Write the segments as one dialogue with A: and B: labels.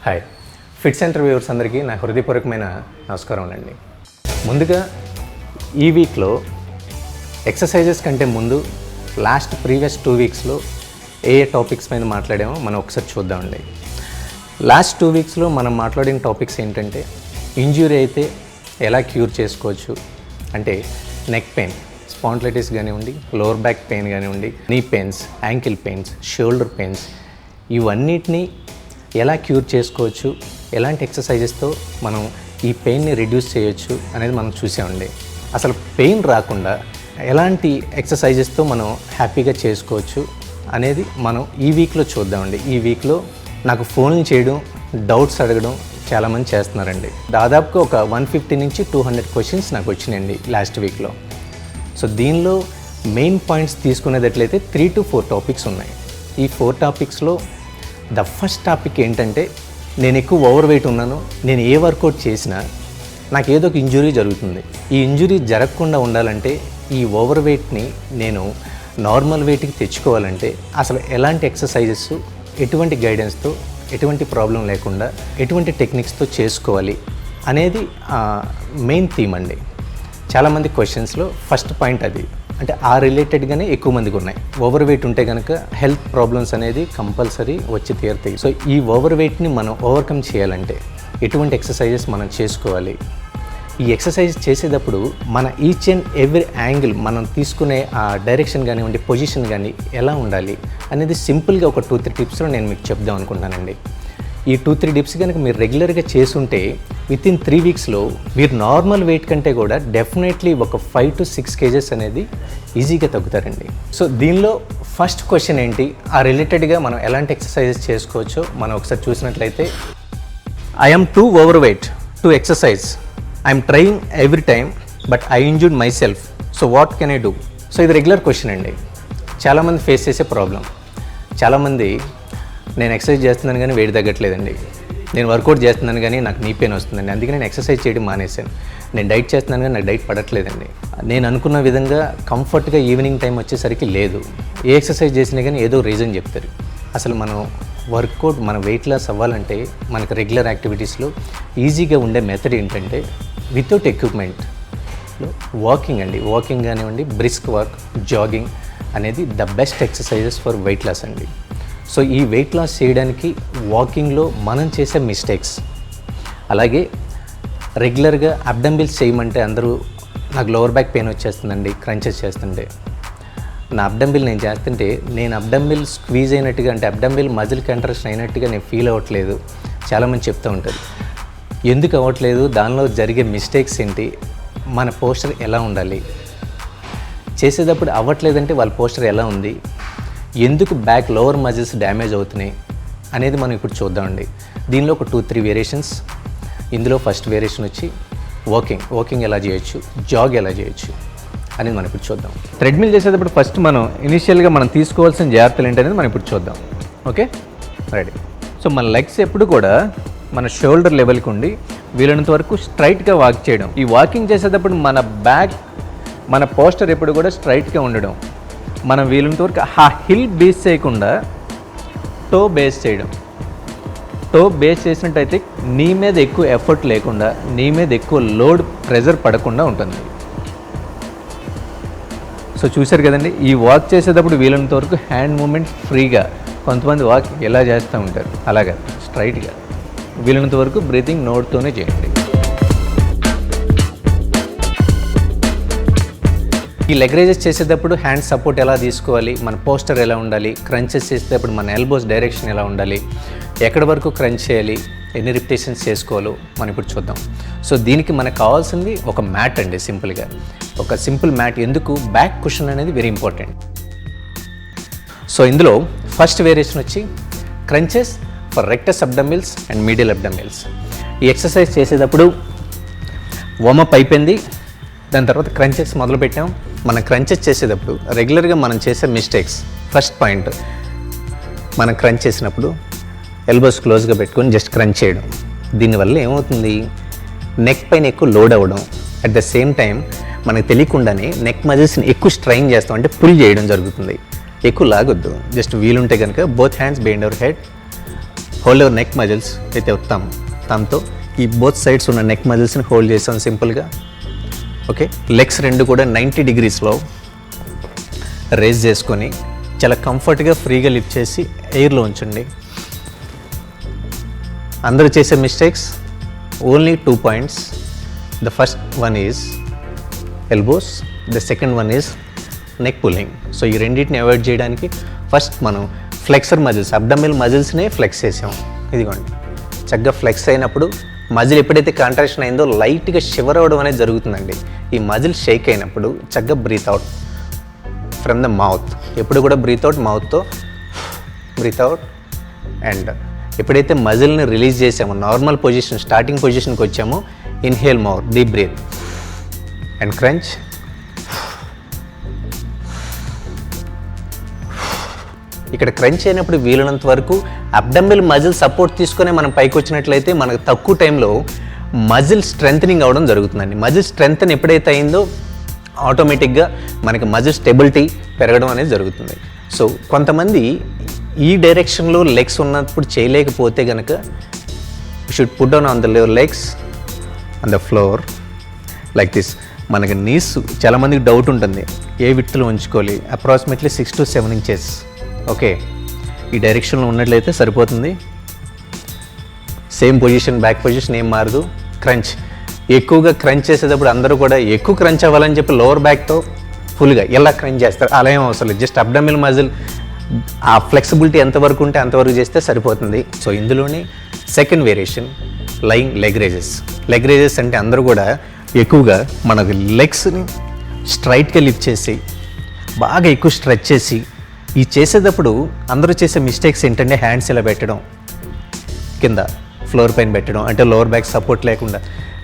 A: Hi fit centre viewers అందరికీ నా హృదయపూర్వకమైన నమస్కారం అండి. ముందుగా ఈ వీక్లో ఎక్సర్సైజెస్ కంటే ముందు ప్రీవియస్ 2 వీక్స్లో ఏ టాపిక్స్ మీద మాట్లాడామో మనం ఒకసారి చూద్దామండి. లాస్ట్ 2 వీక్స్లో మనం మాట్లాడిన టాపిక్స్ ఏంటంటే ఇంజ్యూరీ అయితే ఎలా క్యూర్ చేసుకోవచ్చు, అంటే నెక్ పెయిన్, స్పాండిలైటిస్ కానివ్వండి, లోవర్ బ్యాక్ పెయిన్ కానివ్వండి, knee pains, ankle pains, shoulder pains, ఇవన్నిటినీ ఎలా క్యూర్ చేసుకోవచ్చు, ఎలాంటి ఎక్సర్సైజెస్తో మనం ఈ పెయిన్ని రిడ్యూస్ చేయొచ్చు అనేది మనం చూసామండి. అసలు పెయిన్ రాకుండా ఎలాంటి ఎక్సర్సైజెస్తో మనం హ్యాపీగా చేసుకోవచ్చు అనేది మనం ఈ వీక్లో చూద్దామండి. ఈ వీక్లో నాకు ఫోన్లు చేయడం, డౌట్స్ అడగడం చాలామంది చేస్తున్నారండి. దాదాపుగా ఒక 150 నుంచి 200 క్వశ్చన్స్ నాకు వచ్చినాయండి లాస్ట్ వీక్లో. సో దీనిలో మెయిన్ పాయింట్స్ తీసుకునేటట్లయితే 3 to 4 టాపిక్స్ ఉన్నాయి. ఈ 4 టాపిక్స్లో ద ఫస్ట్ టాపిక్ ఏంటంటే, నేను ఎక్కువ ఓవర్ వెయిట్ ఉన్నాను, నేను ఏ వర్కౌట్ చేసినా నాకు ఏదో ఒక ఇంజురీ జరుగుతుంది. ఈ ఇంజురీ జరగకుండా ఉండాలంటే, ఈ ఓవర్ వెయిట్ని నేను నార్మల్ వెయిట్కి తెచ్చుకోవాలంటే అసలు ఎలాంటి ఎక్సర్సైజెస్, ఎటువంటి గైడెన్స్తో, ఎటువంటి ప్రాబ్లం లేకుండా ఎటువంటి టెక్నిక్స్తో చేసుకోవాలి అనేది మెయిన్ థీమ్ అండి. చాలామంది క్వశ్చన్స్లో ఫస్ట్ పాయింట్ అది, అంటే ఆ రిలేటెడ్గానే ఎక్కువ మందికి ఉన్నాయి. ఓవర్ వెయిట్ ఉంటే కనుక హెల్త్ ప్రాబ్లమ్స్ అనేది కంపల్సరీ వచ్చి తీరుతాయి. సో ఈ ఓవర్ వెయిట్ని మనం ఓవర్కమ్ చేయాలంటే ఎటువంటి ఎక్సర్సైజెస్ మనం చేసుకోవాలి, ఈ ఎక్సర్సైజ్ చేసేటప్పుడు మన ఈచ్ అండ్ ఎవ్రీ యాంగిల్, మనం తీసుకునే ఆ డైరెక్షన్ కానివ్వండి, పొజిషన్ కానీ ఎలా ఉండాలి అనేది సింపుల్గా ఒక 2-3 టిప్స్లో నేను మీకు చెప్దాం అనుకుంటున్నానండి. ఈ 2-3 టిప్స్ కనుక మీరు రెగ్యులర్గా చేసుంటే వితిన్ 3 వీక్స్లో మీరు నార్మల్ వెయిట్ కంటే కూడా డెఫినెట్లీ ఒక 5 to 6 kgs అనేది ఈజీగా తగ్గుతారండి. సో దీనిలో ఫస్ట్ క్వశ్చన్ ఏంటి, ఆ రిలేటెడ్గా మనం ఎలాంటి ఎక్సర్సైజెస్ చేసుకోవచ్చో మనం ఒకసారి చూసినట్లయితే, I'm two over weight to exercise, I'm trying every time but I injured my self, so what can I do? So ఇది రెగ్యులర్ క్వశ్చన్ అండి, చాలామంది ఫేస్ చేసే ప్రాబ్లం. చాలామంది నేను ఎక్సర్సైజ్ చేస్తున్నాను కానీ వెయిట్ తగ్గట్లేదండి, నేను వర్కౌట్ చేస్తున్నాను కానీ నాకు నీ పెయిన్ వస్తుందండి, అందుకే నేను ఎక్సర్సైజ్ చేయడం మానేశాను, నేను డైట్ చేస్తున్నాను కానీ నాకు డైట్ పడట్లేదండి, నేను అనుకున్న విధంగా కంఫర్ట్గా ఈవినింగ్ టైం వచ్చేసరికి లేదు, ఏ ఎక్సర్సైజ్ చేసినా కానీ ఏదో రీజన్ చెప్తారు. అసలు మనం వర్కౌట్, మన వెయిట్ లాస్ అవ్వాలంటే మనకు రెగ్యులర్ యాక్టివిటీస్లో ఈజీగా ఉండే మెథడ్ ఏంటంటే వితౌట్ ఎక్విప్మెంట్లో వాకింగ్ అండి. వాకింగ్ కానివ్వండి, బ్రిస్క్ వాక్, జాగింగ్ అనేది the best exercises for weight loss అండి. సో ఈ వెయిట్ లాస్ చేయడానికి వాకింగ్లో మనం చేసే మిస్టేక్స్, అలాగే రెగ్యులర్గా అబ్డంబిల్స్ చేయమంటే అందరూ నాకు లోవర్ బ్యాక్ పెయిన్ వచ్చేస్తుందండి క్రంచెస్ చేస్తుంటే, నా అబ్డంబిల్ నేను చేస్తుంటే నేను అబ్డంబిల్ స్క్వీజ్ అయినట్టుగా, అంటే అబ్డంబిల్ మజిల్ కంట్రాక్షన్ అయినట్టుగా నేను ఫీల్ అవ్వట్లేదు చాలామంది చెప్తూ ఉంటారు. ఎందుకు అవ్వట్లేదు, దానిలో జరిగే మిస్టేక్స్ ఏంటి, మన పోస్చర్ ఎలా ఉండాలి, చేసేటప్పుడు అవ్వట్లేదంటే వాళ్ళ పోస్చర్ ఎలా ఉంది, ఎందుకు బ్యాక్ లోవర్ మజిల్స్ డ్యామేజ్ అవుతున్నాయి అనేది మనం ఇప్పుడు చూద్దామండి. దీనిలో ఒక 2-3 వేరియేషన్స్. ఇందులో ఫస్ట్ వేరియేషన్ వచ్చి వాకింగ్ ఎలా చేయొచ్చు, జాగ్ ఎలా చేయొచ్చు అనేది మనం ఇప్పుడు చూద్దాం. ట్రెడ్మిల్ చేసేటప్పుడు ఫస్ట్ మనం ఇనిషియల్గా మనం తీసుకోవాల్సిన జాగ్రత్తలు ఏంటనేది మనం ఇప్పుడు చూద్దాం. Okay, ready. సో మన లెగ్స్ ఎప్పుడు కూడా మన షోల్డర్ లెవెల్కి ఉండి వీలైనంత వరకు స్ట్రైట్గా వాక్ చేయడం. ఈ వాకింగ్ చేసేటప్పుడు మన పోస్టర్ ఎప్పుడు కూడా స్ట్రైట్గా ఉండడం, మనం వీలుంత వరకు ఆ హిల్ బేస్ చేయకుండా టో బేస్ చేయడం. టో బేస్ చేసినట్టయితే నీ మీద ఎక్కువ ఎఫర్ట్ లేకుండా, నీ మీద ఎక్కువ లోడ్ ప్రెజర్ పడకుండా ఉంటుంది. సో చూశారు కదండి, ఈ వాక్ చేసేటప్పుడు వీలున్నంత వరకు హ్యాండ్ మూమెంట్ ఫ్రీగా, కొంతమంది వాక్ ఎలా చేస్తూ ఉంటారు అలాగా స్ట్రైట్గా, వీలున్నంత వరకు బ్రీతింగ్ నోట్తోనే చేయండి. ఈ లెగ్ రైజెస్ చేసేటప్పుడు హ్యాండ్ సపోర్ట్ ఎలా తీసుకోవాలి, మన పోస్టర్ ఎలా ఉండాలి, క్రంచెస్ చేసేటప్పుడు మన ఎల్బోస్ డైరెక్షన్ ఎలా ఉండాలి, ఎక్కడి వరకు క్రంచ్ చేయాలి, ఎన్ని రిపిటేషన్స్ చేసుకోవాలో మనం ఇప్పుడు చూద్దాం. సో దీనికి మనకు కావాల్సింది ఒక మ్యాట్ అండి, సింపుల్గా ఒక సింపుల్ మ్యాట్. ఎందుకు, బ్యాక్ కుషన్ అనేది వెరీ ఇంపార్టెంట్. సో ఇందులో ఫస్ట్ వేరియేషన్ వచ్చి crunches for rectus abdominals and medial abdominals. ఈ ఎక్సర్సైజ్ చేసేటప్పుడు వార్మప్ అయిపోయింది, దాని తర్వాత క్రంచెస్ మొదలుపెట్టాం. మనం క్రంచెస్ చేసేటప్పుడు రెగ్యులర్గా మనం చేసే మిస్టేక్స్, ఫస్ట్ పాయింట్, మనం క్రంచ్ చేసినప్పుడు ఎల్బోస్ క్లోజ్గా పెట్టుకొని జస్ట్ క్రంచ్ చేయడం. దీనివల్ల ఏమవుతుంది, నెక్ పైన ఎక్కువ లోడ్ అవ్వడం, అట్ ద సేమ్ టైం మనకు తెలియకుండానే నెక్ మజిల్స్ని ఎక్కువ స్ట్రైన్ చేస్తాం, అంటే పుల్ చేయడం జరుగుతుంది. ఎక్కువ లాగొద్దు, జస్ట్ వీలుంటే కనుక both hands behind our head, hold your neck muscles with your థమ్తో ఈ బోత్ సైడ్స్ ఉన్న నెక్ మజిల్స్ని హోల్డ్ చేసాం సింపుల్గా. ఓకే, లెగ్స్ రెండు కూడా 90 degreesలో రేజ్ చేసుకొని చాలా కంఫర్ట్గా ఫ్రీగా లిఫ్ట్ చేసి ఎయిర్లో ఉంచండి. అందరూ చేసే mistakes only 2 points. The first one is elbows, the second one is neck pulling. So ఈ రెండింటిని అవాయిడ్ చేయడానికి ఫస్ట్ మనం ఫ్లెక్సర్ మజిల్స్, అబ్డమినల్ మజిల్స్నే ఫ్లెక్స్ చేసాం. ఇదిగోండి, చక్కగా ఫ్లెక్స్ అయినప్పుడు మజిల్ ఎప్పుడైతే కాంట్రాక్షన్ అయిందో లైట్గా షివర్ అవ్వడం అనేది జరుగుతుందండి. ఈ మజిల్ షేక్ అయినప్పుడు చక్కగా breath out from the mouth. ఎప్పుడు కూడా బ్రీత్ అవుట్ మౌత్తో బ్రీత్ అవుట్. అండ్ ఎప్పుడైతే మజిల్ని రిలీజ్ చేసామో నార్మల్ పొజిషన్, స్టార్టింగ్ పొజిషన్కి వచ్చామో inhale mouth, deep breath and crunch. ఇక్కడ క్రంచ్ అయినప్పుడు వీలైనంత వరకు అబ్డమినల్ మజిల్ సపోర్ట్ తీసుకొని మనం పైకి వచ్చినట్లయితే మనకు తక్కువ టైంలో మజిల్ స్ట్రెంథనింగ్ అవ్వడం జరుగుతుందండి. మజిల్ స్ట్రెంథన్ ఎప్పుడైతే అయిందో ఆటోమేటిక్గా మనకి మజిల్ స్టెబిలిటీ పెరగడం అనేది జరుగుతుంది. సో కొంతమంది ఈ డైరెక్షన్లో లెగ్స్ ఉన్నప్పుడు చేయలేకపోతే కనుక you should put down on the legs on the floor like this. మనకి నీస్ చాలామందికి డౌట్ ఉంటుంది, ఏ విత్తులో ఉంచుకోవాలి. Approximately 6 to 7 inches. ఓకే, ఈ డైరెక్షన్లో ఉన్నట్లయితే సరిపోతుంది. సేమ్ పొజిషన్, బ్యాక్ పొజిషన్ ఏం మారదు. క్రంచ్ ఎక్కువగా క్రంచ్ చేసేటప్పుడు అందరూ కూడా ఎక్కువ క్రంచ్ అవ్వాలని చెప్పి లోవర్ బ్యాక్తో ఫుల్గా ఎలా క్రంచ్ చేస్తారు, అలా ఏం అవసరం లేదు. జస్ట్ అబ్డమినల్ మజిల్ ఆ ఫ్లెక్సిబిలిటీ ఎంతవరకు ఉంటే అంతవరకు చేస్తే సరిపోతుంది. సో ఇందులోనే second variation lying leg raises. Leg raises అంటే అందరూ కూడా ఎక్కువగా మనకు లెగ్స్ని స్ట్రైట్గా లిఫ్ట్ చేసి బాగా ఎక్కువ స్ట్రెచ్ చేసి ఈ చేసేటప్పుడు అందరూ చేసే మిస్టేక్స్ ఏంటంటే హ్యాండ్స్ ఇలా పెట్టడం, కింద ఫ్లోర్ పైన పెట్టడం, అంటే లోవర్ బ్యాక్ సపోర్ట్ లేకుండా,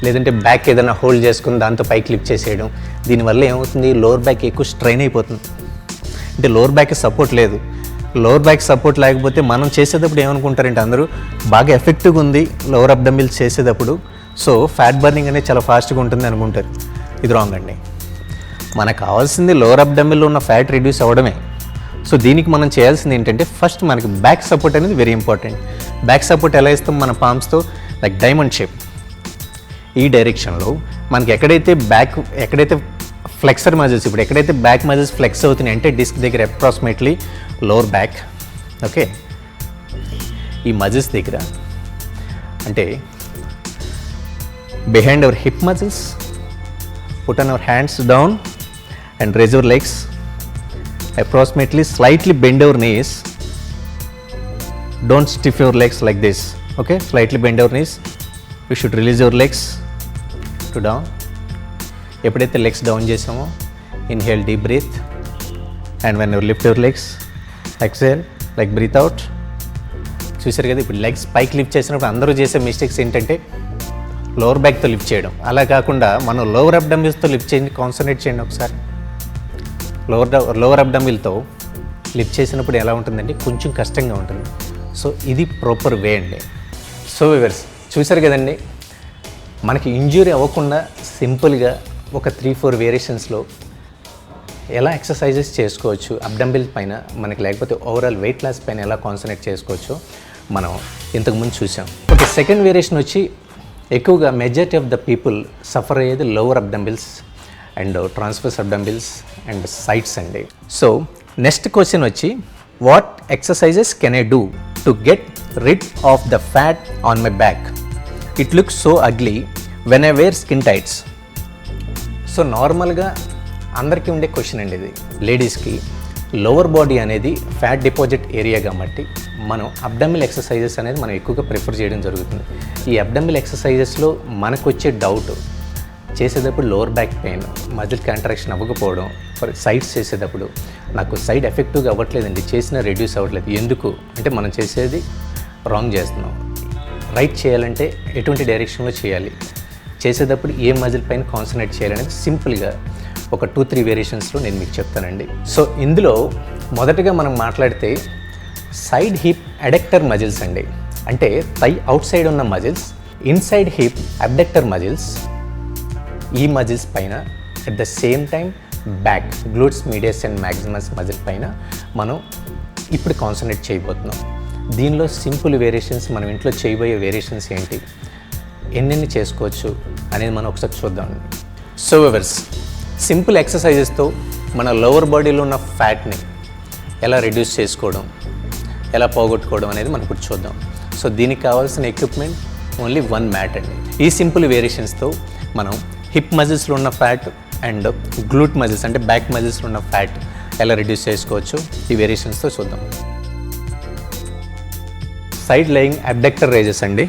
A: లేదంటే బ్యాక్ ఏదైనా హోల్డ్ చేసుకుని దాంతో పైకి లిఫ్ట్ చేసేయడం. దీనివల్ల ఏమవుతుంది, లోవర్ బ్యాక్ ఎక్కువ స్ట్రెయిన్ అయిపోతుంది. అంటే లోవర్ బ్యాక్ సపోర్ట్ లేదు. లోవర్ బ్యాక్ సపోర్ట్ లేకపోతే మనం చేసేటప్పుడు ఏమనుకుంటారంటే అందరూ బాగా ఎఫెక్టివ్గా ఉంది లోవర్ అబ్డమినల్స్ చేసేటప్పుడు, సో ఫ్యాట్ బర్నింగ్ అనేది చాలా ఫాస్ట్గా ఉంటుంది అనుకుంటారు. ఇది రాంగ్ అండి. మనకు కావాల్సింది లోవర్ అబ్డమినల్లో ఉన్న ఫ్యాట్ రిడ్యూస్ అవ్వడమే. సో దీనికి మనం చేయాల్సింది ఏంటంటే ఫస్ట్ మనకి బ్యాక్ సపోర్ట్ అనేది వెరీ ఇంపార్టెంట్. బ్యాక్ సపోర్ట్ ఎలా ఇస్తాం, మన పామ్స్తో లైక్ డైమండ్ షేప్ ఈ డైరెక్షన్లో మనకి ఎక్కడైతే ఫ్లెక్సర్ మజిల్స్, ఇప్పుడు ఎక్కడైతే బ్యాక్ మజిల్స్ ఫ్లెక్స్ అవుతున్నాయి అంటే డిస్క్ దగ్గర అప్రాక్సిమేట్లీ లోవర్ బ్యాక్. ఓకే, ఈ మజిల్స్ దగ్గర అంటే behind our hip muscles, put on our hands down and raise our legs. Approximately slightly bend your knees. Don't stiff your legs like this. Okay, slightly bend your knees. You should release your legs to down. ఎప్పుడైతే legs down చేసామో inhale deep breath and when your lift your legs exhale like breath out. చూసారు కదా, ఇప్పుడు legs పైకి lift చేసినప్పుడు అందరూ చేసే mistakes ఏంటంటే లోవర్ బ్యాక్తో లిఫ్ట్ చేయడం. అలా కాకుండా మనం లోవర్ అబ్డమినల్స్తో లిఫ్ట్ చేయండి, కాన్సన్ట్రేట్ చేయండి ఒకసారి. లోవర్ అబ్డమినల్తో లిఫ్ట్ చేసినప్పుడు ఎలా ఉంటుందంటే కొంచెం కష్టంగా ఉంటుంది. సో ఇది ప్రాపర్ వే అండి. సో వ్యూవర్స్ చూసారు కదండి, మనకి ఇంజ్యూరీ అవ్వకుండా సింపుల్గా ఒక 3-4 వేరియేషన్స్లో ఎలా ఎక్సర్సైజెస్ చేసుకోవచ్చు అబ్డమినల్ పైన, మనకి లేకపోతే ఓవరాల్ వెయిట్ లాస్ పైన ఎలా కాన్సన్ట్రేట్ చేసుకోవచ్చో మనం ఇంతకుముందు చూసాం. ఓకే, సెకండ్ వేరియేషన్ వచ్చి ఎక్కువగా majority of the people suffer అయ్యేది lower abdominals and transverse abdominals and sides అండి. సో నెక్స్ట్ క్వశ్చన్ వచ్చి what exercises can I do to get rid of the fat on my back? It looks so ugly when I wear skin tights. So నార్మల్గా అందరికీ ఉండే question అండి ఇది. లేడీస్కి lower body అనేది fat deposit area కాబట్టి మనం అబ్డమినల్ ఎక్సర్సైజెస్ అనేది మనం ఎక్కువగా ప్రిఫర్ చేయడం జరుగుతుంది. ఈ అబ్డమినల్ ఎక్సర్సైజెస్లో మనకు వచ్చే డౌట్ చేసేటప్పుడు lower back pain, muscle contraction అవ్వకపోవడం, ఫర్ సైడ్స్ చేసేటప్పుడు నాకు సైడ్ ఎఫెక్టివ్గా అవ్వట్లేదండి, చేసినా రెడ్యూస్ అవ్వట్లేదు. ఎందుకు అంటే మనం చేసేది రాంగ్ చేస్తున్నాం. రైట్ చేయాలంటే ఎటువంటి డైరెక్షన్లో చేయాలి, చేసేటప్పుడు ఏ మజిల్ పైన కాన్సన్ట్రేట్ చేయాలనేది సింపుల్గా ఒక 2-3 వేరియేషన్స్లో నేను మీకు చెప్తానండి. సో ఇందులో మొదటగా మనం మాట్లాడితే సైడ్ హిప్ అడక్టర్ మజిల్స్ అండి. అంటే థై అవుట్ సైడ్ ఉన్న muscles, inside hip abductor muscles. ఈ మజిల్స్ పైన at the same time back glutes media's and Maximus muscle పైన మనం ఇప్పుడు కాన్సన్ట్రేట్ చేయబోతున్నాం. దీనిలో సింపుల్ వేరియేషన్స్, మనం ఇంట్లో చేయబోయే వేరియేషన్స్ ఏంటి, ఎన్నెన్ని చేసుకోవచ్చు అనేది మనం ఒకసారి చూద్దాం. సో వ్యూవర్స్, సింపుల్ ఎక్సర్సైజెస్తో మన లోవర్ బాడీలో ఉన్న ఫ్యాట్ని ఎలా రిడ్యూస్ చేసుకోవడం, ఎలా పోగొట్టుకోవడం అనేది మనం ఇప్పుడు చూద్దాం. సో దీనికి కావాల్సిన ఎక్విప్మెంట్ ఓన్లీ 1 మ్యాట్ అండి. ఈ సింపుల్ వేరియేషన్స్తో మనం హిప్ మజిల్స్లో ఉన్న ఫ్యాట్ అండ్ గ్లూట్ మజిల్స్ అంటే బ్యాక్ మజిల్స్లో ఉన్న ఫ్యాట్ ఎలా రిడ్యూస్ చేసుకోవచ్చు ఈ వేరియేషన్స్తో చూద్దాం. సైడ్ లయింగ్ అబ్డక్టర్ రైజెస్ అండి.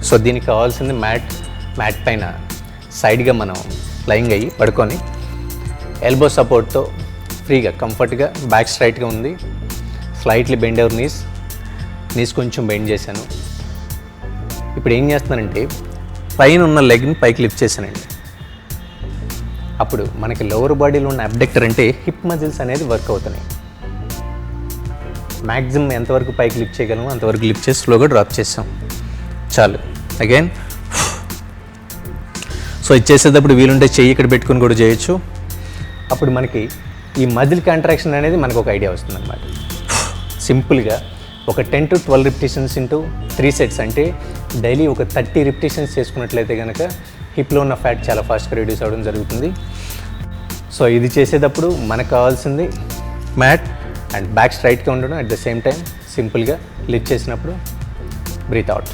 A: సో దీనికి కావాల్సింది మ్యాట్ పైన సైడ్గా మనం లయింగ్ అయ్యి పడుకొని ఎల్బో సపోర్ట్తో ఫ్రీగా కంఫర్ట్గా బ్యాక్ స్ట్రైట్గా ఉంది. స్లైట్లీ బెండ్ అవర్ నీస్ కొంచెం బెండ్ చేశాను. ఇప్పుడు ఏం చేస్తున్నానంటే పైన ఉన్న లెగ్ని పైకి లిఫ్ట్ చేశానండి. అప్పుడు మనకి లోవర్ బాడీలో ఉన్న అబ్డక్టర్ అంటే హిప్ మజిల్స్ అనేది వర్క్ అవుతున్నాయి. మ్యాక్సిమం ఎంతవరకు పైకి లిఫ్ట్ చేయగలమో అంతవరకు లిఫ్ట్ చేసి స్లోగా డ్రాప్ చేసాం. చాలు. అగైన్. సో ఇది చేసేటప్పుడు వీలుంటే చెయ్యి ఇక్కడ పెట్టుకుని కూడా చేయొచ్చు. అప్పుడు మనకి ఈ మజిల్ కాంట్రాక్షన్ అనేది మనకు ఒక ఐడియా వస్తుంది అన్నమాట. సింపుల్గా ఒక 10 to 12 రిపిటేషన్స్ ఇంటూ 3 సెట్స్ అంటే డైలీ ఒక 30 రిపిటేషన్స్ చేసుకున్నట్లయితే కనుక హిప్లో ఉన్న ఫ్యాట్ చాలా ఫాస్ట్గా రిడ్యూస్ అవ్వడం జరుగుతుంది. సో ఇది చేసేటప్పుడు మనకు కావాల్సింది మ్యాట్ అండ్ బ్యాక్ స్ట్రైట్గా ఉండడం, అట్ ద సేమ్ టైం సింపుల్గా లిఫ్ట్ చేసినప్పుడు బ్రీత్ అవుట్.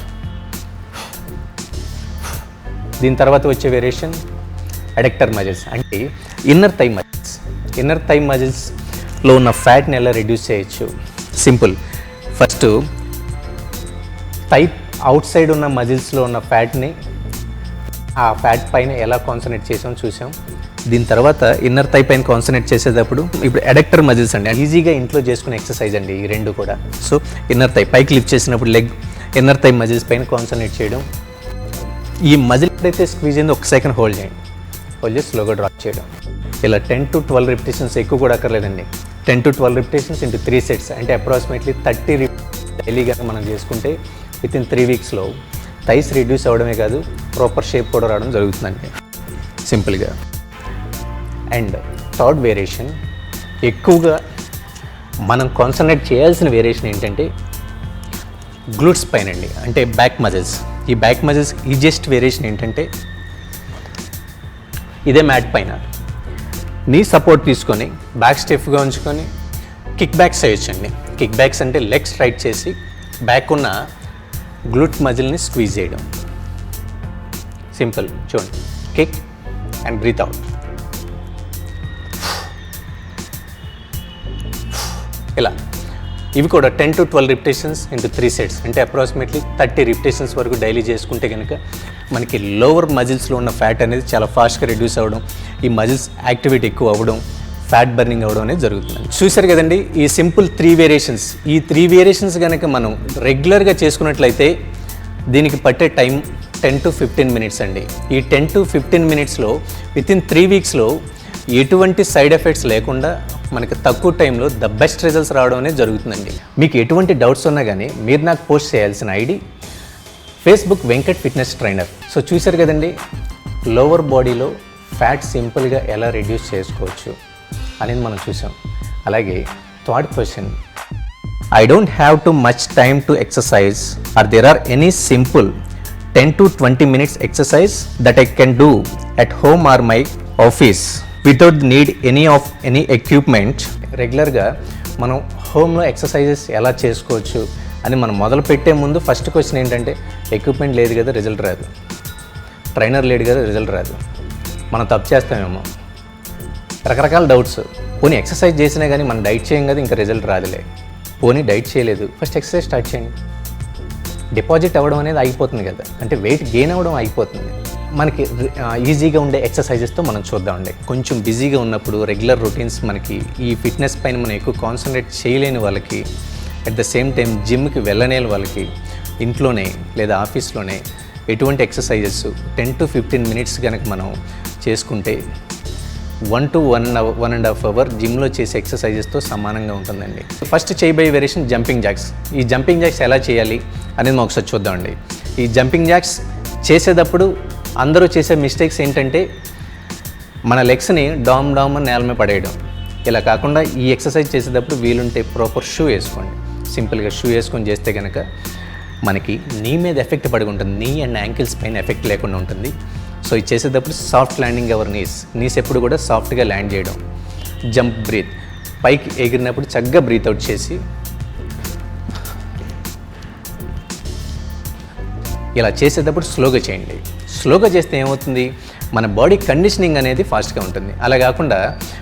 A: దీని తర్వాత వచ్చే వేరియేషన్ అడక్టర్ మజిల్స్ అంటే ఇన్నర్ థై మజిల్స్లో ఉన్న ఫ్యాట్ని ఎలా రిడ్యూస్ చేయొచ్చు. Simple. First thigh outside ఉన్న మజిల్స్లో ఉన్న ఫ్యాట్ని ఆ ఫ్యాట్ పైన ఎలా కాన్సన్ట్రేట్ చేసాం చూసాం. దీని తర్వాత ఇన్నర్ థై పైన కాన్సన్ట్రేట్ చేసేటప్పుడు ఇప్పుడు అడక్టర్ మజిల్స్ అండి, ఈజీగా ఇంట్లో చేసుకునే ఎక్సర్సైజ్ అండి ఈ రెండు కూడా. సో ఇన్నర్ థై పైకి లిఫ్ట్ చేసినప్పుడు లెగ్ ఇన్నర్ థై మజిల్స్ పైన కాన్సన్ట్రేట్ చేయడం. ఈ మజిల్ ఎప్పుడైతే స్క్వీజ్ అయిందో 1 సెకండ్ హోల్డ్ చేయండి. హోల్డ్ చేసి స్లోగా డ్రాప్ చేయడం. ఇలా 10 to 12 రిపిటేషన్స్, ఎక్కువ కూడా అక్కర్లేదండి. 10 to 12 రిపిటేషన్స్ ఇంటూ 3 సెట్స్ అంటే అప్రాక్సిమేట్లీ 30 డైలీ కనుక మనం చేసుకుంటే వితిన్ 3 వీక్స్లో థైస్ రిడ్యూస్ అవ్వడమే కాదు ప్రాపర్ షేప్ కూడా రావడం జరుగుతుందండి సింపుల్గా. అండ్ థర్డ్ వేరియేషన్, ఎక్కువగా మనం కాన్సన్ట్రేట్ చేయాల్సిన వేరియేషన్ ఏంటంటే గ్లూట్స్ పైన అండి, అంటే బ్యాక్ మజిల్స్. ఈ బ్యాక్ మజిల్స్ ఈజియెస్ట్ వేరియేషన్ ఏంటంటే ఇదే మ్యాట్ పైన నీ సపోర్ట్ తీసుకొని బ్యాక్ స్టిఫ్గా ఉంచుకొని కిక్ బ్యాక్స్ చేయొచ్చండి. కిక్ బ్యాక్స్ అంటే లెగ్ స్ట్రైట్ చేసి బ్యాక్ ఉన్న గ్లూట్ మజిల్ని స్క్వీజ్ చేయడం. సింపుల్. చూడండి, కిక్ అండ్ బ్రీత్ అవుట్. ఇలా ఇవి కూడా 10 to 12 రిపిటేషన్స్ ఇంటూ 3 సెట్స్ అంటే అప్రాక్సిమేట్లీ 30 రిపిటేషన్స్ వరకు డైలీ చేసుకుంటే కనుక మనకి లోవర్ మజిల్స్లో ఉన్న ఫ్యాట్ అనేది చాలా ఫాస్ట్గా రిడ్యూస్ అవ్వడం, ఈ మజిల్స్ యాక్టివిటీ ఎక్కువ అవ్వడం, ఫ్యాట్ బర్నింగ్ అవ్వడం అనేది జరుగుతుంది. చూశారు కదండి ఈ సింపుల్ 3 వేరియేషన్స్. ఈ 3 వేరియేషన్స్ కనుక మనం రెగ్యులర్గా చేసుకున్నట్లయితే దీనికి పట్టే టైం 10 to 15 మినిట్స్ అండి. ఈ 10 to 15 మినిట్స్లో వితిన్ 3 వీక్స్లో ఎటువంటి సైడ్ ఎఫెక్ట్స్ లేకుండా మనకి తక్కువ టైంలో ద బెస్ట్ రిజల్ట్స్ రావడం అనేది జరుగుతుందండి. మీకు ఎటువంటి డౌట్స్ ఉన్నా కానీ మీరు నాకు పోస్ట్ చేయాల్సిన ID Facebook Venkat fitness trainer. So చూశారు కదండి లోవర్ బాడీలో ఫ్యాట్ సింపుల్గా ఎలా రిడ్యూస్ చేసుకోవచ్చు అనేది మనం చూసాం. అలాగే third question, I don't have too much time to exercise or there are any simple 10 to 20 minutes exercise that I can do at home or my office without need any equipment. రెగ్యులర్గా మనం హోమ్లో exercises ఎలా చేసుకోవచ్చు అని మనం మొదలు పెట్టే ముందు ఫస్ట్ క్వశ్చన్ ఏంటంటే ఎక్విప్మెంట్ లేదు కదా రిజల్ట్ రాదు, ట్రైనర్ లేడు కదా రిజల్ట్ రాదు, మనం తప్పు చేస్తామేమో, రకరకాల డౌట్స్. పోనీ ఎక్సర్సైజ్ చేసినా కానీ మనం డైట్ చేయం కదా ఇంకా రిజల్ట్ రాదులే. పోనీ డైట్ చేయలేదు, ఫస్ట్ ఎక్సర్సైజ్ స్టార్ట్ చేయండి. డిపాజిట్ అవ్వడం అనేది అయిపోతుంది కదా, అంటే వెయిట్ గెయిన్ అవ్వడం అయిపోతుంది. మనకి ఈజీగా ఉండే ఎక్సర్సైజెస్తో మనం చూద్దామండి. కొంచెం బిజీగా ఉన్నప్పుడు రెగ్యులర్ రొటీన్స్ మనకి ఈ ఫిట్నెస్ పైన మనం ఎక్కువ కాన్సన్ట్రేట్ చేయలేని వాళ్ళకి, అట్ ద సేమ్ టైం జిమ్కి వెళ్ళలేని వాళ్ళకి ఇంట్లోనే లేదా ఆఫీస్లోనే ఎటువంటి ఎక్సర్సైజెస్ 10 to 15 మినిట్స్ కనుక మనం చేసుకుంటే 1 to 1.5 అవర్ జిమ్లో చేసే ఎక్సర్సైజెస్తో సమానంగా ఉంటుందండి. ఫస్ట్ చేయబోయే వేరియేషన్ జంపింగ్ జాక్స్. ఈ జంపింగ్ జాక్స్ ఎలా చేయాలి అనేది మనం ఒకసారి చూద్దామండి. ఈ జంపింగ్ జాక్స్ చేసేటప్పుడు అందరూ చేసే మిస్టేక్స్ ఏంటంటే మన లెగ్స్ని డామ్ అని నేల మీద పడేయడం. ఇలా కాకుండా ఈ ఎక్సర్సైజ్ చేసేటప్పుడు వీలుంటే ప్రాపర్ షూ వేసుకోండి. సింపుల్గా షూ వేసుకొని చేస్తే కనుక మనకి నీ మీద ఎఫెక్ట్ పడి ఉంటుంది, నీ అండ్ యాంకిల్స్ పైన ఎఫెక్ట్ లేకుండా ఉంటుంది. సో ఇది చేసేటప్పుడు సాఫ్ట్ ల్యాండింగ్ అవర్ నీస్ ఎప్పుడు కూడా సాఫ్ట్గా ల్యాండ్ చేయడం. జంప్ బ్రీత్, పైకి ఎగిరినప్పుడు చక్కగా బ్రీత్ అవుట్ చేసి ఇలా చేసేటప్పుడు స్లోగా చేయండి. స్లోగా చేస్తే ఏమవుతుంది, మన బాడీ కండిషనింగ్ అనేది ఫాస్ట్గా ఉంటుంది. అలా కాకుండా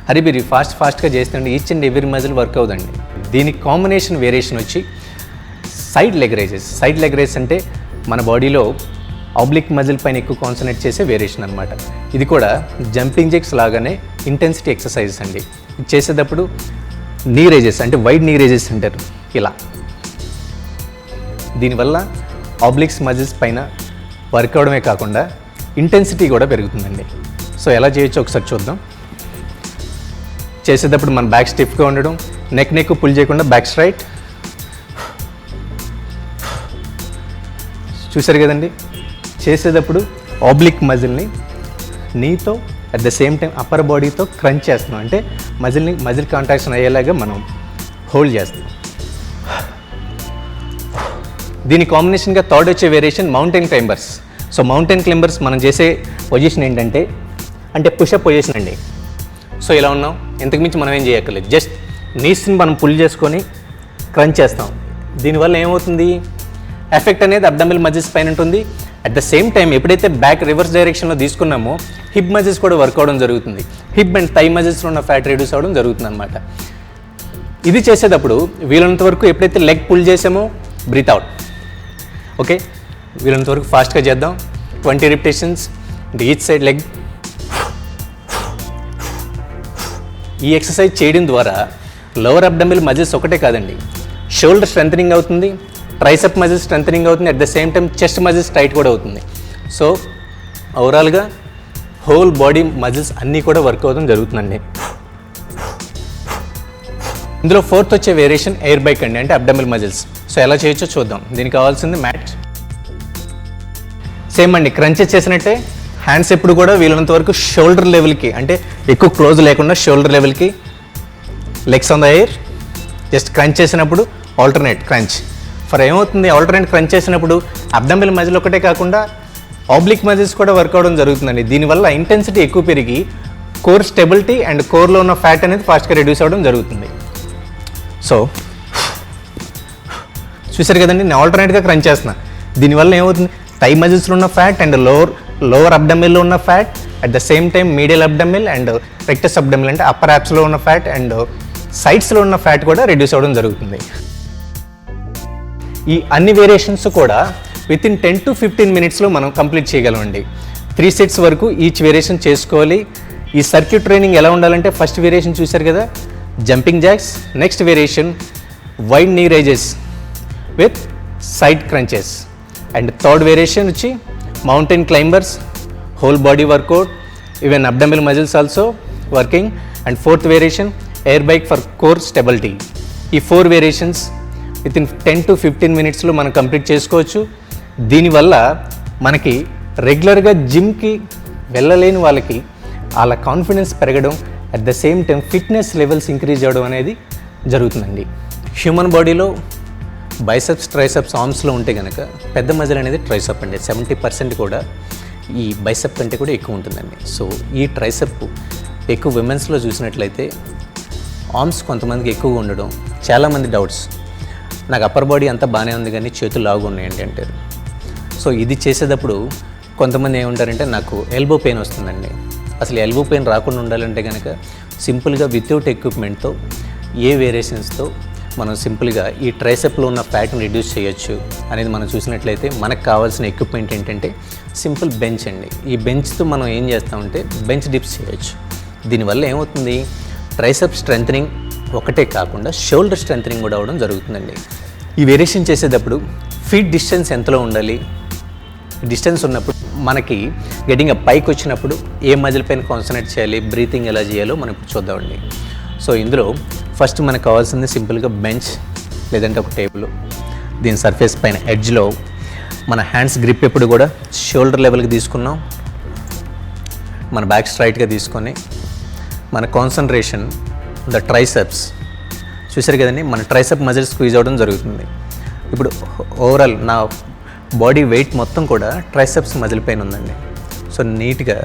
A: హరిబిరి ఫాస్ట్గా చేస్తుంటే each and every muscle work అవుదండి. దీనికి కాంబినేషన్ వేరియేషన్ వచ్చి సైడ్ లెగ్ రైజెస్ అంటే మన బాడీలో ఆబ్లిక్ మజిల్ పైన ఎక్కువ కాన్సన్ట్రేట్ చేసే వేరియేషన్ అనమాట. ఇది కూడా జంపింగ్ జెక్స్ లాగానే ఇంటెన్సిటీ ఎక్సర్సైజెస్ అండి. ఇది చేసేటప్పుడు నీ రైజెస్ అంటే వైడ్ నీ రైజెస్ అంటారు ఇలా. దీనివల్ల ఆబ్లిక్స్ మజిల్స్ పైన వర్క్ అవడమే కాకుండా ఇంటెన్సిటీ కూడా పెరుగుతుందండి. సో ఎలా చేయొచ్చో ఒకసారి చూద్దాం. చేసేటప్పుడు మన బ్యాక్ స్టిఫ్గా ఉండడం, నెక్ పుల్ చేయకుండా బ్యాక్ స్ట్రైట్. చూసారు కదండి, చేసేటప్పుడు ఆబ్లిక్ మజిల్ని నీతో at the same time upper బాడీతో క్రంచ్ చేస్తున్నాం. అంటే మజిల్ కాంట్రాక్షన్ అయ్యేలాగా మనం హోల్డ్ చేస్తున్నాం. దీని కాంబినేషన్గా థర్డ్ వచ్చే variation mountain climbers. So mountain climbers మనం చేసే పొజిషన్ ఏంటంటే పుషప్ పొజిషన్ అండి. సో ఇలా ఉన్నాం, ఇంతకుమించి మనం ఏం చేయక్కర్లేదు, జస్ట్ నీస్ని మనం పుల్ చేసుకొని క్రంచ్ చేస్తాం. దీనివల్ల ఏమవుతుంది, ఎఫెక్ట్ అనేది అబ్డామినల్ మజిల్స్ పైన ఉంటుంది. అట్ ద సేమ్ టైం ఎప్పుడైతే బ్యాక్ రివర్స్ డైరెక్షన్లో తీసుకున్నామో హిప్ మజిల్స్ కూడా వర్క్ అవడం జరుగుతుంది. హిప్ అండ్ థై మజిల్స్లో ఉన్న ఫ్యాట్ రిడ్యూస్ అవ్వడం జరుగుతుంది అనమాట. ఇది చేసేటప్పుడు వీలైనంత వరకు ఎప్పుడైతే లెగ్ పుల్ చేసామో బ్రీత్ అవుట్. ఓకే, వీలైనంత వరకు ఫాస్ట్గా చేద్దాం. 20 రిపిటేషన్స్ ఈచ్ సైడ్ లెగ్. ఈ ఎక్సర్సైజ్ చేయడం ద్వారా లోవర్ అబ్డామినల్ మజిల్స్ ఒకటే కాదండి, షోల్డర్ స్ట్రెంథనింగ్ అవుతుంది, ట్రైసెప్ మజిల్స్ స్ట్రెంథనింగ్ అవుతుంది, at the same time chest muscles tight కూడా అవుతుంది. సో ఓవరాల్గా హోల్ బాడీ మజిల్స్ అన్నీ కూడా వర్క్ అవడం జరుగుతుందండి. ఇందులో ఫోర్త్ వచ్చే వేరియేషన్ ఎయిర్ బైక్ అండి, అంటే అబ్డామినల్ మజిల్స్. సో ఎలా చేయొచ్చో చూద్దాం. దీనికి కావాల్సింది మ్యాట్. సేమ్ అండి, క్రంచెస్ చేసినట్టే హ్యాండ్స్ ఎప్పుడు కూడా వీలైనంత వరకు షోల్డర్ లెవెల్కి, అంటే ఎక్కువ క్లోజ్ లేకుండా షోల్డర్ లెవెల్కి, legs on the air. Just crunch చేసినప్పుడు ఆల్టర్నేట్ క్రంచ్. ఫర్ ఏమవుతుంది, ఆల్టర్నేట్ క్రంచ్ చేసినప్పుడు అబ్డామినల్ మజిల్ ఒకటే కాకుండా ఆబ్లిక్ మజిల్స్ కూడా వర్క్ అవడం జరుగుతుందండి. దీనివల్ల ఇంటెన్సిటీ ఎక్కువ పెరిగి కోర్ స్టెబిలిటీ అండ్ కోర్లో ఉన్న ఫ్యాట్ అనేది ఫాస్ట్గా రెడ్యూస్ అవ్వడం జరుగుతుంది. సో చూసారు కదండి, నేను ఆల్టర్నేట్గా క్రంచ్ చేస్తున్నా. దీనివల్ల ఏమవుతుంది, థై మజిల్స్లో ఉన్న ఫ్యాట్ అండ్ లోవర్ అబ్డామినల్లో ఉన్న fat, at the same time medial abdominal and rectus abdominal అంటే అప్పర్ యాప్స్లో ఉన్న ఫ్యాట్ అండ్ సైడ్స్లో ఉన్న ఫ్యాట్ కూడా రెడ్యూస్ అవ్వడం జరుగుతుంది. ఈ అన్ని వేరియేషన్స్ కూడా వితిన్ 10 to 15 మినిట్స్లో మనం కంప్లీట్ చేయగలమండి. 3 సెట్స్ వరకు ఈచ్ వేరియేషన్ చేసుకోవాలి. ఈ సర్క్యూట్ ట్రైనింగ్ ఎలా ఉండాలంటే ఫస్ట్ వేరియేషన్ చూశారు కదా, jumping jacks. Next variation wide knee raises with side crunches. And third variation వచ్చి mountain climbers, whole body workout, even abdominal muscles also working. And fourth variation air bike for core stability. ఈ 4 variations within 10 to 15 మినిట్స్లో మనం complete చేసుకోవచ్చు. దీనివల్ల మనకి రెగ్యులర్గా జిమ్కి వెళ్ళలేని వాళ్ళకి వాళ్ళ కాన్ఫిడెన్స్ పెరగడం, at the same time fitness levels increase అవ్వడం అనేది జరుగుతుందండి. హ్యూమన్ బాడీలో బైసెప్స్, ట్రైసెప్స్, ఆర్మ్స్లో ఉంటే కనుక పెద్ద మజిల్ అనేది ట్రైసెప్ అండి. 70% కూడా ఈ బైసెప్ కంటే కూడా ఎక్కువ ఉంటుందండి. సో ఈ ట్రైసెప్ ఎక్కువ విమెన్స్లో చూసినట్లయితే ఆర్మ్స్ కొంతమందికి ఎక్కువగా ఉండడం. చాలామంది డౌట్స్, నాకు అప్పర్ బాడీ అంతా బాగానే ఉంది కానీ చేతులు లావుగా ఉన్నాయండి అంటారు. సో ఇది చేసేటప్పుడు కొంతమంది ఏమంటారంటే నాకు ఎల్బో పెయిన్ వస్తుందండి. అసలు ఎల్బో పెయిన్ రాకుండా ఉండాలంటే కనుక సింపుల్గా వితౌట్ ఎక్విప్మెంట్తో ఏ వేరియేషన్స్తో మనం సింపుల్గా ఈ ట్రైసెప్లో ఉన్న ఫ్యాట్ని రిడ్యూస్ చేయొచ్చు అనేది మనం చూసినట్లయితే మనకు కావాల్సిన ఎక్విప్మెంట్ ఏంటంటే సింపుల్ బెంచ్ అండి. ఈ బెంచ్తో మనం ఏం చేస్తామంటే బెంచ్ డిప్స్ చేయొచ్చు. దీనివల్ల ఏమవుతుంది, ట్రైసెప్ స్ట్రెంథనింగ్ ఒకటే కాకుండా షోల్డర్ స్ట్రెంథనింగ్ కూడా అవ్వడం జరుగుతుందండి. ఈ వేరియేషన్ చేసేటప్పుడు ఫీట్ డిస్టెన్స్ ఎంతలో ఉండాలి, డిస్టెన్స్ ఉన్నప్పుడు మనకి గెటింగ్ పైకి వచ్చినప్పుడు ఏ మజిల్ పైన కాన్సన్ట్రేట్ చేయాలి, బ్రీతింగ్ ఎలా చేయాలో మనం ఇప్పుడు చూద్దామండి. సో ఇందులో ఫస్ట్ మనకు కావాల్సింది సింపుల్గా బెంచ్ లేదంటే ఒక టేబుల్. దీని సర్ఫేస్ పైన ఎడ్జ్లో మన హ్యాండ్స్ గ్రిప్ ఎప్పుడు కూడా షోల్డర్ లెవెల్కి తీసుకున్నాం. మన బ్యాక్ స్ట్రైట్గా తీసుకొని మన కాన్సన్ట్రేషన్ ద ట్రైసెప్స్ చూసారు కదండి, మన ట్రైసెప్ మజిల్ స్క్వీజ్ అవ్వడం జరుగుతుంది. ఇప్పుడు ఓవరాల్ నా బాడీ వెయిట్ మొత్తం కూడా ట్రైసెప్స్ మజిల్ పైన ఉందండి. సో నీట్గా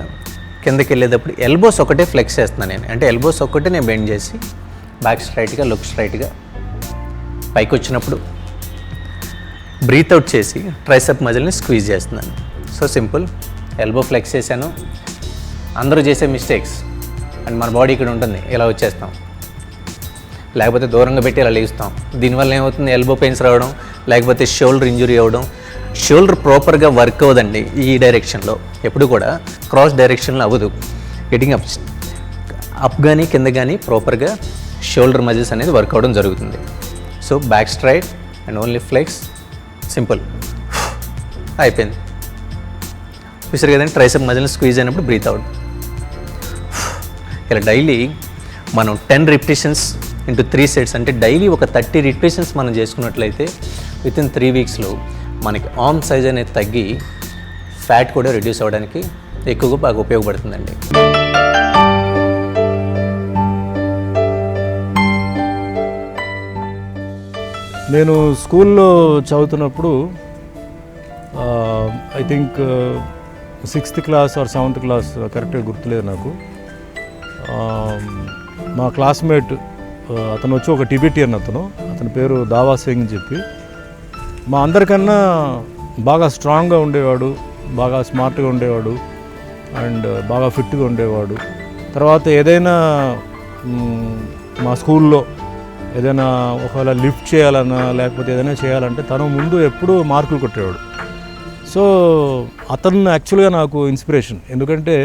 A: కిందకి వెళ్ళేటప్పుడు ఎల్బోస్ ఒకటే ఫ్లెక్స్ చేస్తున్నాను నేను, అంటే ఎల్బోస్ ఒకటే నేను బెండ్ చేసి బ్యాక్ స్ట్రైట్గా లుక్ స్ట్రైట్గా పైకి వచ్చినప్పుడు బ్రీత్ అవుట్ చేసి ట్రైసెప్ మజిల్ని స్క్వీజ్ చేస్తున్నాను. సో సింపుల్, ఎల్బో ఫ్లెక్స్ చేశాను. అందరూ చేసే మిస్టేక్స్ అండ్ మన బాడీ ఇక్కడ ఉంటుంది, ఇలా వచ్చేస్తాం, లేకపోతే దూరంగా పెట్టి ఇలా లేస్తాం. దీనివల్ల ఏమవుతుంది, ఎల్బో పెయిన్స్ రావడం, లేకపోతే షోల్డర్ ఇంజురీ అవ్వడం. షోల్డర్ ప్రాపర్గా వర్క్ అవ్వదండి ఈ డైరెక్షన్లో, ఎప్పుడు కూడా క్రాస్ డైరెక్షన్లో అవ్వదు. గెటింగ్ అప్ కానీ కింద కానీ ప్రాపర్గా షోల్డర్ మజిల్స్ అనేది వర్క్ అవ్వడం జరుగుతుంది. So back straight and only flex, simple, అయిపోయింది. చూసారు కదండి, ట్రైసెప్ మజిల్ని స్క్వీజ్ అయినప్పుడు బ్రీత్ అవుట్. ఇలా డైలీ మనం 10 రిపిటేషన్స్ ఇంటూ 3 సెట్స్, అంటే డైలీ ఒక 30 రిపిటేషన్స్ మనం చేసుకున్నట్లయితే వితిన్ 3 వీక్స్లో మనకి ఆర్మ్ సైజ్ అనేది తగ్గి ఫ్యాట్ కూడా రిడ్యూస్ అవ్వడానికి ఎక్కువగా బాగా ఉపయోగపడుతుందండి.
B: నేను స్కూల్లో చదువుతున్నప్పుడు I think 6th class or 7th class, కరెక్ట్గా గుర్తులేదు నాకు. మా క్లాస్మేట్ అతను వచ్చి ఒక టిబెటియన్, అతని పేరు దావా సింగ్ అని చెప్పి, మా అందరికన్నా బాగా స్ట్రాంగ్గా ఉండేవాడు, బాగా స్మార్ట్గా ఉండేవాడు అండ్ బాగా ఫిట్గా ఉండేవాడు. తర్వాత ఏదైనా మా స్కూల్లో ఏదైనా ఒకవేళ లిఫ్ట్ చేయాలన్నా లేకపోతే ఏదైనా చేయాలంటే తను ముందు ఎప్పుడూ మార్కులు కొట్టేవాడు. సో అతను యాక్చువల్గా నాకు ఇన్స్పిరేషన్, ఎందుకంటే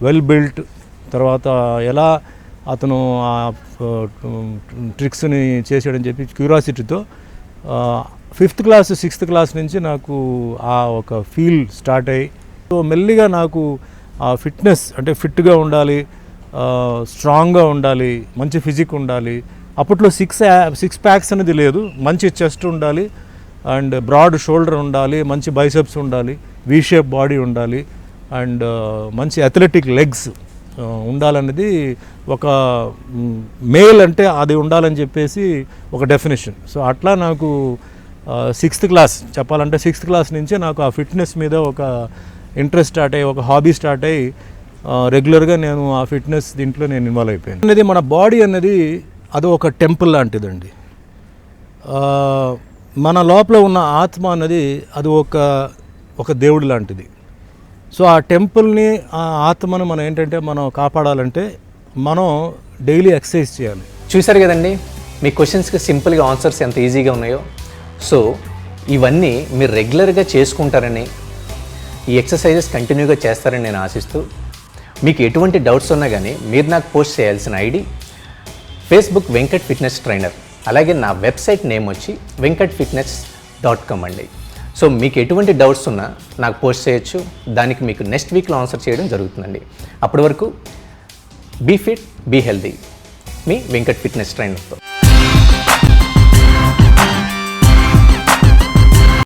B: వెల్ బిల్ట్, తర్వాత ఎలా అతను ఆ ట్రిక్స్ని చేసాడని చెప్పి క్యూరియాసిటీతో 5th క్లాస్ 6th క్లాస్ నుంచి నాకు ఆ ఒక ఫీల్ స్టార్ట్ అయ్యి, సో మెల్లిగా నాకు ఆ ఫిట్నెస్, అంటే ఫిట్గా ఉండాలి, స్ట్రాంగ్గా ఉండాలి, మంచి ఫిజిక్ ఉండాలి. అప్పట్లో సిక్స్ ప్యాక్స్ అనేది లేదు, మంచి చెస్ట్ ఉండాలి అండ్ బ్రాడ్ షోల్డర్ ఉండాలి, మంచి బైసెప్స్ ఉండాలి, వీ షేప్ బాడీ ఉండాలి అండ్ మంచి అథ్లెటిక్ లెగ్స్ ఉండాలనేది ఒక మేల్ అంటే అది ఉండాలని చెప్పేసి ఒక డెఫినేషన్. సో అట్లా నాకు 6th క్లాస్ చెప్పాలంటే 6th క్లాస్ నుంచే నాకు ఆ ఫిట్నెస్ మీద ఒక ఇంట్రెస్ట్ స్టార్ట్ అయ్యి, ఒక హాబీ స్టార్ట్ అయ్యి రెగ్యులర్గా నేను ఆ ఫిట్నెస్ దీంట్లో నేను ఇన్వాల్వ్ అయిపోయాను. అనేది మన బాడీ అనేది అది ఒక టెంపుల్ లాంటిదండి. మన లోపల ఉన్న ఆత్మ అనేది అది ఒక దేవుడి లాంటిది. సో ఆ టెంపుల్ని, ఆ ఆత్మను మనం ఏంటంటే మనం కాపాడాలంటే మనం డైలీ ఎక్సర్సైజ్ చేయాలి.
A: చూసారు కదండి, మీ క్వశ్చన్స్కి సింపుల్గా ఆన్సర్స్ ఎంత ఈజీగా ఉన్నాయో. సో ఇవన్నీ మీరు రెగ్యులర్గా చేసుకుంటారని, ఈ ఎక్సర్సైజెస్ కంటిన్యూగా చేస్తారని నేను ఆశిస్తూ, మీకు ఎటువంటి డౌట్స్ ఉన్నా కానీ మీరు నాకు పోస్ట్ చేయాల్సిన ID Facebook Venkat fitness trainer, అలాగే నా వెబ్సైట్ నేమ్ వచ్చి venkatfitness.com అండి. సో మీకు ఎటువంటి డౌట్స్ ఉన్నా నాకు పోస్ట్ చేయొచ్చు, దానికి మీకు నెక్స్ట్ వీక్లో ఆన్సర్ చేయడం జరుగుతుందండి. అప్పటి వరకు బీ ఫిట్, బీ హెల్దీ, మీ వెంకట్ ఫిట్నెస్ ట్రైనర్తో.